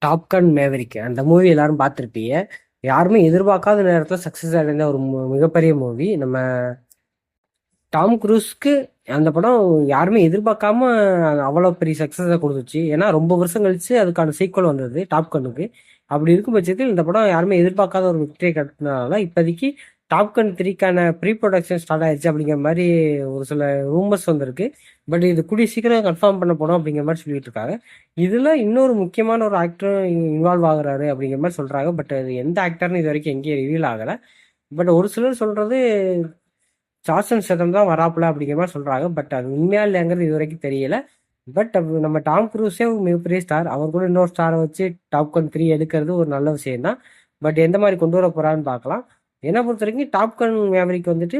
Top Gun Maverick அந்த movie எல்லாரும் பார்த்துருப்பீங்க. யாருமே எதிர்பார்க்காத நேரத்தில் சக்ஸஸ் அடைந்த ஒரு மிகப்பெரிய மூவி. நம்ம டாம் குரூஸ்க்கு அந்த படம் யாருமே எதிர்பார்க்காம அவ்வளோ பெரிய சக்ஸஸை கொடுத்துச்சு. ஏன்னா ரொம்ப வருஷம் கழிச்சு அதுக்கான சீக்வல் வந்தது டாப்கனுக்கு. அப்படி இருக்கும் பட்சத்தில் இந்த படம் யாருமே எதிர்பார்க்காத ஒரு வெற்றியை கட்டினதால இப்போதைக்கு டாப்கன் 3க்கான ப்ரீ ப்ரொடக்ஷன் ஸ்டார்ட் ஆயிடுச்சு அப்படிங்கிற மாதிரி ஒரு சில ரூமர்ஸ் வந்திருக்கு. பட் இது கூடிய சீக்கிரம் கன்ஃபார்ம் பண்ண போனோம் அப்படிங்கிற மாதிரி சொல்லிட்டு இருக்காங்க. இதுல இன்னொரு முக்கியமான ஒரு ஆக்டரும் இன்வால்வ் ஆகுறாரு அப்படிங்கிற மாதிரி சொல்றாங்க. பட் அது எந்த ஆக்டர்னு இது வரைக்கும் எங்கேயும் ரிவீல் ஆகலை. பட் ஒரு சிலர் சொல்றது ஜாசன் ஸ்டேத்தம் தான் வராப்புல அப்படிங்கிற மாதிரி சொல்றாங்க. பட் அது உண்மையா இல்லைங்கிறது இது வரைக்கும் தெரியல. பட் நம்ம டாம் குரூஸே ஒரு மிகப்பெரிய ஸ்டார். அவர் கூட இன்னொரு ஸ்டாரை வச்சு டாப்கன் 3 எடுக்கிறது ஒரு நல்ல விஷயம் தான். பட் எந்த மாதிரி கொண்டு வர போறான்னு பார்க்கலாம். என்னை பொறுத்த வரைக்கும் டாப்கன் மேவரிக் வந்துட்டு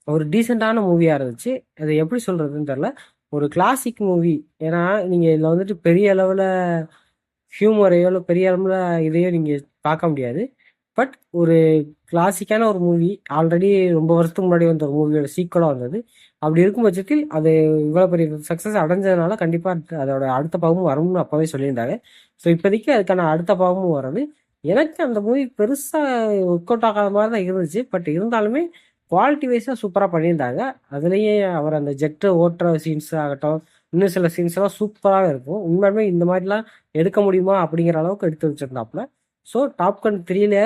ஒரு டீசெண்டான மூவியா இருந்துச்சு. அது எப்படி சொல்றதுன்னு தெரியல. ஒரு கிளாசிக் மூவி. ஏன்னா நீங்க இதுல வந்துட்டு பெரிய அளவுல ஹியூமரையோ இல்லை பெரிய அளவுல இதையோ நீங்க பார்க்க முடியாது. பட் ஒரு கிளாசிக்கான ஒரு மூவி. ஆல்ரெடி ரொம்ப வருஷத்துக்கு முன்னாடி வந்த ஒரு மூவியோட சீக்குவலாக வந்தது. அப்படி இருக்கும் பட்சத்தில் அது இவ்வளோ பெரிய சக்ஸஸ் அடைஞ்சதுனால கண்டிப்பாக அதோட அடுத்த பாகமும் வரும்னு அப்போவே சொல்லியிருந்தாங்க. ஸோ இப்போதைக்கு அதுக்கான அடுத்த பாகமும் வருது. எனக்கு அந்த மூவி பெருசாக ஒர்க் அவுட் ஆகாத மாதிரி தான் இருந்துச்சு. பட் இருந்தாலுமே குவாலிட்டி வைஸாக சூப்பராக பண்ணியிருந்தாங்க. அதுலேயே அவர் அந்த ஜெட்டு ஓட்டுற சீன்ஸ் ஆகட்டும், இன்னும் சில சீன்ஸ் எல்லாம் சூப்பராகவே இருக்கும். உண்மையுமே இந்த மாதிரிலாம் எடுக்க முடியுமா அப்படிங்கிற அளவுக்கு எடுத்து வச்சிருந்தாப்புல. ஸோ டாப்கன் 3ல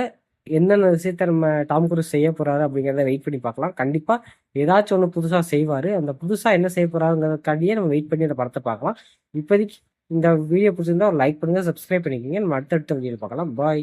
என்னென்ன விஷயத்த நம்ம டாம் குரூஸ் செய்ய போறாரு அப்படிங்கிறத வெயிட் பண்ணி பார்க்கலாம். கண்டிப்பா ஏதாச்சும் ஒன்று புதுசா செய்வாரு. அந்த புதுசா என்ன செய்ய போறாருங்கிறதுக்காண்டியே நம்ம வெயிட் பண்ணி அந்த படத்தை பார்க்கலாம். இப்போதைக்கு இந்த வீடியோ பிடிச்சிருந்தா ஒரு லைக் பண்ணுங்க, சப்ஸ்கிரைப் பண்ணிக்கோங்க. நம்ம அடுத்தடுத்த வீடியோ பார்க்கலாம். பாய்.